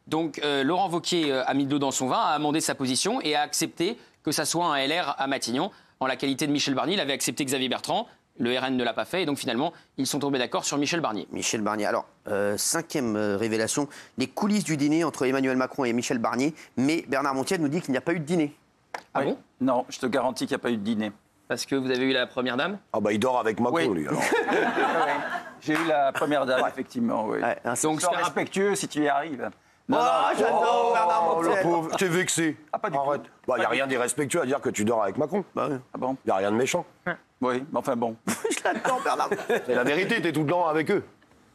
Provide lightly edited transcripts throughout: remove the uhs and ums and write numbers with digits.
Donc Laurent Wauquiez a mis de l'eau dans son vin, a amendé sa position et a accepté que ça soit un LR à Matignon. En la qualité de Michel Barnier, il avait accepté Xavier Bertrand. Le RN ne l'a pas fait et donc finalement, ils sont tombés d'accord sur Michel Barnier. Michel Barnier. Alors, cinquième révélation, les coulisses du dîner entre Emmanuel Macron et Michel Barnier, mais Bernard Montiel nous dit qu'il n'y a pas eu de dîner. Ah bon? Non, je te garantis qu'il n'y a pas eu de dîner. Parce que vous avez eu la première dame? Ah bah il dort avec Macron, lui, alors. J'ai eu la première dame, effectivement, oui. Ouais, donc, sois respectueux si tu y arrives. Non, j'adore Bernard Montiel. Le pauvre, t'es vexé. Ah, pas du Arrête. tout. Il n'y a rien d'irrespectueux à dire que tu dors avec Macron. Bah oui. Ah bon? Il n'y a rien de méchant. Oui, mais enfin bon. Je l'adore, Bernard. C'est la vérité, t'es tout le temps avec eux.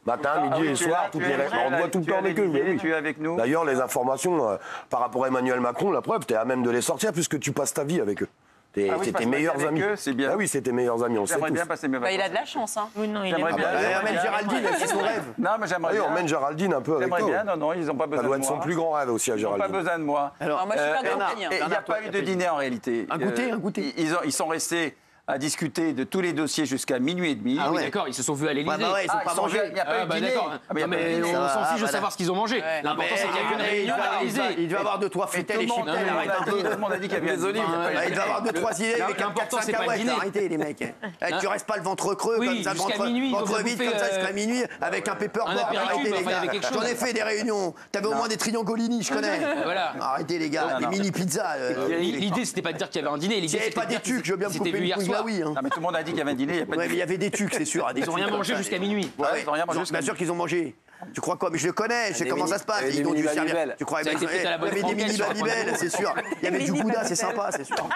Matin, midi et soir, toutes les on te voit tout le temps avec eux. Mais oui. Tu es avec nous. D'ailleurs, les informations par rapport à Emmanuel Macron, la preuve, t'es à même de les sortir puisque tu passes ta vie avec eux. C'est tes meilleurs amis. C'est bien. Ah oui, c'est tes meilleurs amis, on le sait J'aimerais tous. bien passer mes vacances. Il a de la chance, hein. Oui, non, il J'aimerais est bien. Emmène Géraldine, c'est son rêve. Non, mais j'aimerais Oui, bien. on emmène Géraldine un peu avec J'aimerais toi. bien, non, ils n'ont pas besoin Ça de doit moi. être son plus grand rêve aussi à Ils n'ont pas Géraldine. besoin de moi. Alors, moi, je suis pas Bernard, compagnie. Et il n'y a pas eu de dîner en réalité. Un goûter. Ils sont restés à discuter de tous les dossiers jusqu'à minuit et demi. Ah oui, ouais. d'accord, ils se sont vus à l'Élysée. Ouais, ils ont pas mangé. Il n'y a pas eu de dîner. D'accord. Ah, mais il y a Non, pas eu de mais dîner. on s'en fiche de voilà. savoir ce qu'ils ont mangé. L'important, c'est qu'il y a eu une réunion à l'Élysée. Il devait avoir 2-3 frites et chiptels, arrête un peu. Tout le monde a dit qu'il y avait des olives. Il devait avoir 2-3 idées avec un L'important, 4-5 c'est pas le cacahuètes. dîner. Arrêtez les mecs. Tu restes pas le ventre creux Oui, comme ça, jusqu'à minuit, ils ont ventre vide bouffé, comme ça jusqu'à minuit avec un paperboard. apéritif, Arrêtez les enfin, il y gars. avait quelque chose. J'en ai fait des réunions. T'avais au moins des triangolini, je connais. Voilà. Arrêtez les gars, des mini pizzas. L'idée, c'était pas de dire qu'il y avait un dîner. S'il L'idée, n'y avait c'était pas de des dire qu'ils tucs, je veux bien me s'étaient couper vus une hier couille soir. là, oui. Non, mais tout le monde a dit qu'il y avait un dîner, il n'y a pas de Ouais, mais il y dîner. avait des tucs, c'est sûr. Ils ont rien mangé jusqu'à minuit. Ouais, ils ont rien mangé jusqu'à bien sûr qu'ils ont mangé. Tu crois quoi? Mais je le connais, je sais comment ça se passe. Ils ont dû servir. Tu crois Ça a été fait à la il y bonne avait des franquette mini sur un babybel, point c'est sûr. Il y avait du gouda, c'est sympa, c'est sûr.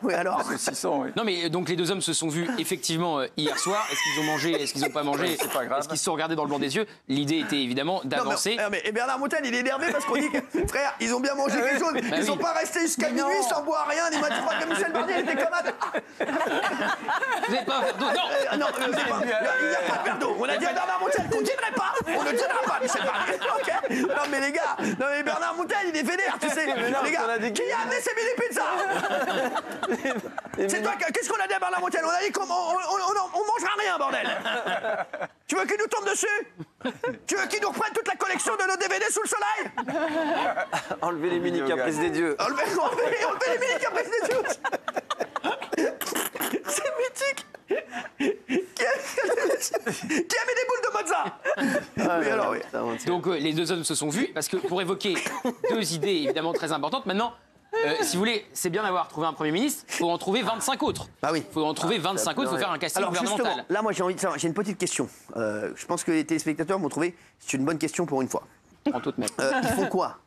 Oui, alors. Saucisson, oui. Non, mais donc les deux hommes se sont vus effectivement hier soir. Est-ce qu'ils ont mangé? Est-ce qu'ils n'ont pas mangé? C'est pas grave. Est-ce qu'ils se sont regardés dans le blanc des yeux? L'idée était évidemment d'avancer. Et Bernard Montel, il est énervé parce qu'on dit que, frère, ils ont bien mangé quelque chose. Ils sont pas restés jusqu'à minuit sans boire rien. Ils m'ont dit, que Michel Barnier était comme Vous n'avez pas un verre d'eau? Non. Non, il n'y a pas de verre d'eau. On a dit à Bernard Montel qu'on ne dînerait pas. On ne dînera pas, Michel Barnier. Ok. Non, mais les gars, Bernard Montel, il est vénère, tu sais. Les gars, qui a amené ces mini pizzas? C'est toi, qu'est-ce qu'on a dit à Bernard Montel? On a dit qu'on mangera rien, bordel. Tu veux qu'il nous tombe dessus? Tu veux qu'il nous reprenne toute la collection de nos DVD sous le soleil? Enlever les mini caprices des dieux. Enlever les mini caprices des dieux. C'est mythique. Qui a mis des boules de Mozart? Oui, alors oui. Donc les deux hommes se sont vus parce que pour évoquer deux idées évidemment très importantes. Maintenant, si vous voulez, c'est bien d'avoir trouvé un Premier ministre, il faut en trouver 25 autres. Ah oui. Il faut en trouver 25 autres, il faut faire un casting Alors justement, gouvernemental. là moi j'ai envie de savoir, j'ai une petite question. Je pense que les téléspectateurs m'ont trouvé, c'est une bonne question pour une fois. En toute même. Ils font quoi?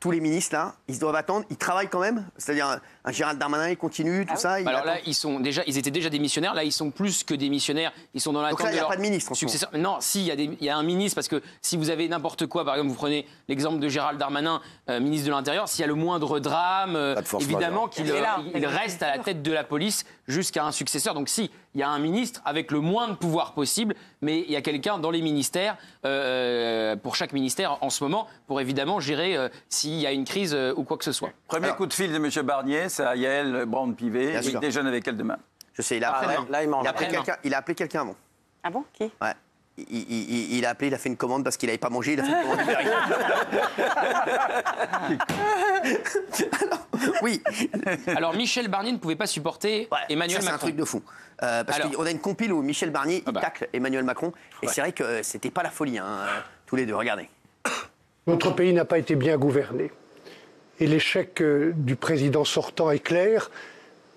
Tous les ministres là, ils doivent attendre, ils travaillent quand même? C'est-à-dire un Gérald Darmanin, il continue, tout ça? Alors là, ils étaient déjà démissionnaires. Là, ils sont plus que démissionnaires. Ils sont dans l'attente Donc là, il de n'y a leur pas de ministre en ce successeur. Non, si, il y a un ministre parce que si vous avez n'importe quoi, par exemple, vous prenez l'exemple de Gérald Darmanin, ministre de l'Intérieur, s'il y a le moindre drame, évidemment qu'il reste à la tête de la police jusqu'à un successeur. Donc si, il y a un ministre avec le moins de pouvoir possible, mais il y a quelqu'un dans les ministères, pour chaque ministère en ce moment, pour évidemment gérer s'il y a une crise ou quoi que ce soit. Premier coup de fil de M. Barnier, c'est à Yael Braun-Pivet. Il déjeune avec elle demain. Je sais, il a appelé, Là, il mange. il a appelé quelqu'un avant. Ah bon? Qui? Ouais. Il a appelé, il a fait une commande parce qu'il n'avait pas mangé, il a fait une commande Uber Eats. Alors, oui. Alors Michel Barnier ne pouvait pas supporter Emmanuel ça, c'est Macron. un truc de fou. Parce qu'on a une compile où Michel Barnier il tacle Emmanuel Macron. Et c'est vrai que c'était pas la folie, hein, tous les deux. Regardez. Notre pays n'a pas été bien gouverné. Et l'échec du président sortant est clair.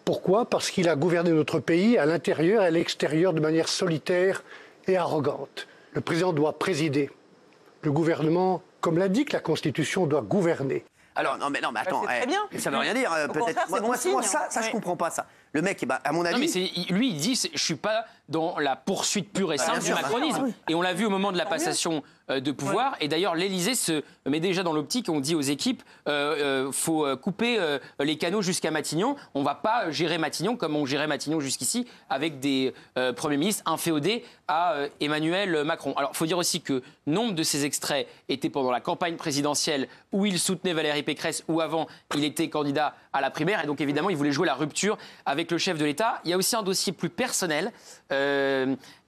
Pourquoi? Parce qu'il a gouverné notre pays à l'intérieur et à l'extérieur de manière solitaire et arrogante. Le président doit présider. Le gouvernement, comme l'indique la Constitution, doit gouverner. Alors, non, mais attends. c'est très bien. Ça veut rien dire, peut-être. contraire, c'est bon Moi, signe. ça, je comprends pas, ça. Le mec, à mon avis. Non, mais lui, il dit je suis pas dans la poursuite pure et simple du macronisme. Et on l'a vu au moment de la passation de pouvoir. Et d'ailleurs, l'Élysée se met déjà dans l'optique. On dit aux équipes faut couper les canaux jusqu'à Matignon. On va pas gérer Matignon comme on gérait Matignon jusqu'ici avec des premiers ministres inféodés à Emmanuel Macron. Alors, il faut dire aussi que nombre de ces extraits étaient pendant la campagne présidentielle où il soutenait Valérie Pécresse ou avant il était candidat à la primaire. Et donc, évidemment, il voulait jouer la rupture avec le chef de l'État. Il y a aussi un dossier plus personnel.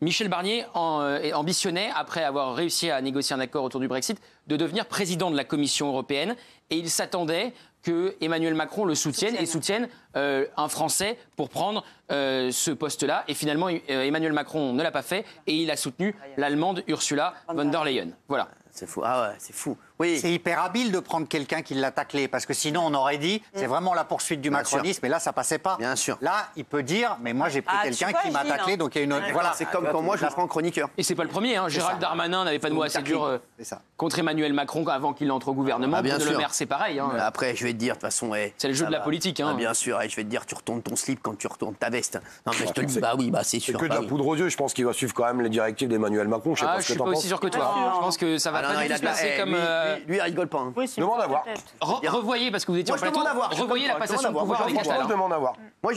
Michel Barnier ambitionnait, après avoir réussi à négocier un accord autour du Brexit, de devenir président de la Commission européenne. Et il s'attendait que Emmanuel Macron le soutienne et soutienne un Français pour prendre ce poste-là. Et finalement, Emmanuel Macron ne l'a pas fait et il a soutenu l'Allemande Ursula von der Leyen. Voilà. C'est fou. Ah ouais, c'est fou. Oui. C'est hyper habile de prendre quelqu'un qui l'a taclé, parce que sinon on aurait dit c'est vraiment la poursuite du macronisme, et là ça passait pas. Bien sûr. Là, il peut dire mais moi j'ai pris quelqu'un qui m'a taclé, donc il y a une autre. Voilà, c'est comme quand moi je prends chroniqueur. Et c'est pas le premier. Gérald Darmanin n'avait pas de mots assez durs contre Emmanuel Macron avant qu'il entre au gouvernement. Bien sûr. Le Maire, c'est pareil. Après, je vais te dire, de toute façon, c'est le jeu de la politique. Bien sûr, je vais te dire, tu retournes ton slip quand tu retournes ta veste. Non, mais je te le dis, c'est sûr. C'est que de la poudre aux yeux. Je pense qu'il va suivre quand même les directives d'Emmanuel Macron. Je sais pas ce que t'en penses. Je suis pas aussi sûr que toi. Je pense que ça va pas du tout se passer comme. Lui, il rigole pas. Demande à voir. Revoyez, parce que vous étiez en plateau. Revoyez la passation de pouvoir avec Attal. Je demande à voir. Moi,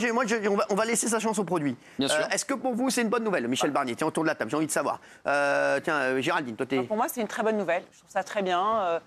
on va laisser sa chance au produit. Bien sûr. Est-ce que pour vous, c'est une bonne nouvelle, Michel Barnier? Tiens, autour de la table, j'ai envie de savoir. Tiens, Géraldine, toi, Pour moi, c'est une très bonne nouvelle. Je trouve ça très bien.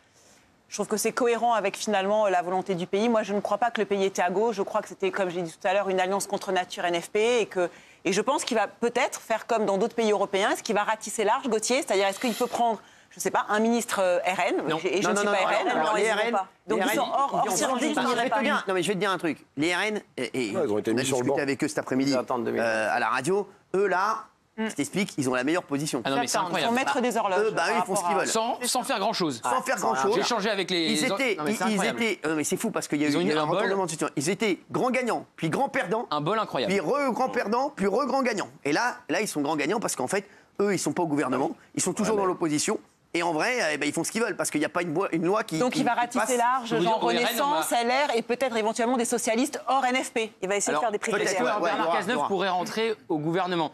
Je trouve que c'est cohérent avec finalement la volonté du pays. Moi, je ne crois pas que le pays était à gauche. Je crois que c'était, comme j'ai dit tout à l'heure, une alliance contre nature NFP et je pense qu'il va peut-être faire comme dans d'autres pays européens. Est-ce qu'il va ratisser large, Gauthier? C'est-à-dire, est-ce qu'il peut prendre, je ne sais pas, un ministre RN? Non. Et je ne suis pas RN. Alors, les RN, donc ils sont hors circuit. Non, mais je vais te dire un truc. Les RN, ils ont été on a mis sur le discuté banc avec eux cet après-midi à la radio. Eux, là, je t'explique, ils ont la meilleure position. Ah non, mais c'est incroyable. Ils sont maîtres des horloges. Ils font ce qu'ils veulent. Sans faire grand-chose. Sans faire grand-chose. J'ai échangé avec les... Ils étaient... mais c'est fou parce qu'il y a eu un retournement de situation. Ils étaient grands gagnants, puis grands perdants. Un bol incroyable. Puis re-grands perdants, puis re-grands gagnants. Et là, ils sont grands gagnants parce qu'en fait, eux, ils sont pas au gouvernement. Ils sont toujours dans l'opposition. Et en vrai, ils font ce qu'ils veulent parce qu'il n'y a pas une loi qui. Donc il va ratisser large, genre Renaissance, LR et peut-être éventuellement des socialistes hors NFP. Il va essayer de faire des privilèges. Bernard Cazeneuve pourrait rentrer au gouvernement.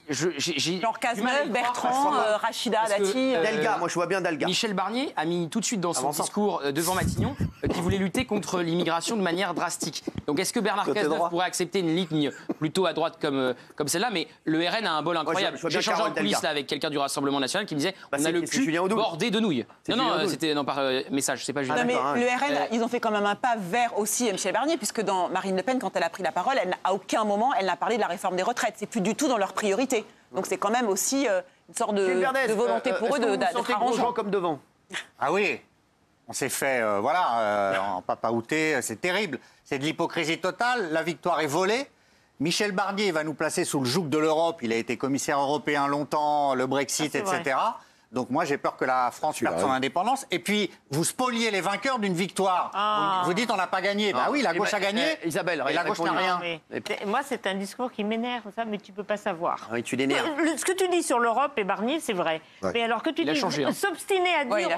Genre Cazeneuve, Bertrand, Rachida Dati. Delga, moi je vois bien Delga. Michel Barnier a mis tout de suite dans son discours devant Matignon qu'il voulait lutter contre l'immigration de manière drastique. Donc est-ce que Bernard Cazeneuve pourrait accepter une ligne plutôt à droite comme celle-là? Mais le RN a un bol incroyable. J'ai échangé en coulisses là avec quelqu'un du Rassemblement National qui me disait on a le cul bordé de nouilles. Non, c'était par message, c'est pas Julien. Non, mais le RN, ils ont fait quand même un pas vers aussi Michel Barnier, puisque dans Marine Le Pen, quand elle a pris la parole, à aucun moment elle n'a parlé de la réforme des retraites. C'est plus du tout dans leurs priorités. Donc c'est quand même aussi une sorte de volonté pour eux d'être arrangeant. Comme devant. Ah oui, on s'est fait, en papaouté, c'est terrible. C'est de l'hypocrisie totale, la victoire est volée. Michel Barnier va nous placer sous le joug de l'Europe, il a été commissaire européen longtemps, le Brexit, etc. Vrai. Donc moi j'ai peur que la France perde son indépendance. Et puis vous spoliez les vainqueurs d'une victoire. Vous dites on n'a pas gagné. Bah oui, la gauche a gagné. Isabelle, et la gauche n'a rien. Moi c'est un discours qui m'énerve, ça, mais tu peux pas savoir. Oui, tu l'énerves. Ce que tu dis sur l'Europe et Barnier, c'est vrai. Ouais. Mais alors que tu dis s'obstiner à dire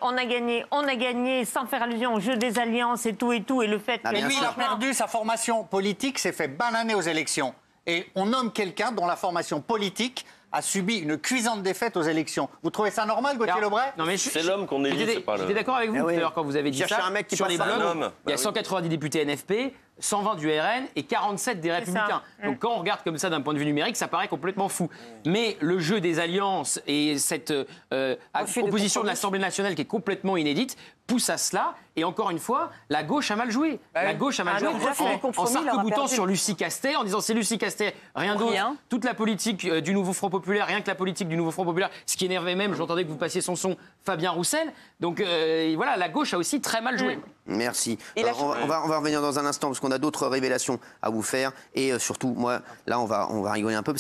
on a gagné, sans faire allusion au jeu des alliances et tout, et le fait que lui il a perdu sa formation politique, s'est fait bananer aux élections. Et on nomme quelqu'un dont la formation politique a subi une cuisante défaite aux élections. Vous trouvez ça normal, Gauthier Lebray? Non, mais c'est l'homme qu'on élit, c'est pas le... J'étais d'accord avec vous tout à l'heure quand vous avez dit ça. Un mec qui sur les blocs, il y a 190 députés NFP, 120 du RN et 47 des Républicains. Donc quand on regarde comme ça d'un point de vue numérique, ça paraît complètement fou. Mais le jeu des alliances et cette opposition de l'Assemblée nationale qui est complètement inédite pousse à cela. Et encore une fois, la gauche a mal joué. La gauche a mal joué en s'arc-boutant sur Lucie Castet, en disant c'est Lucie Castet, rien d'autre. Toute la politique du Nouveau Front Populaire, rien que la politique du Nouveau Front Populaire, ce qui énervait même, j'entendais que vous passiez son Fabien Roussel. Donc voilà, la gauche a aussi très mal joué. Merci. On va revenir dans un instant parce qu'on a d'autres révélations à vous faire. Et surtout, moi, là, on va rigoler un peu.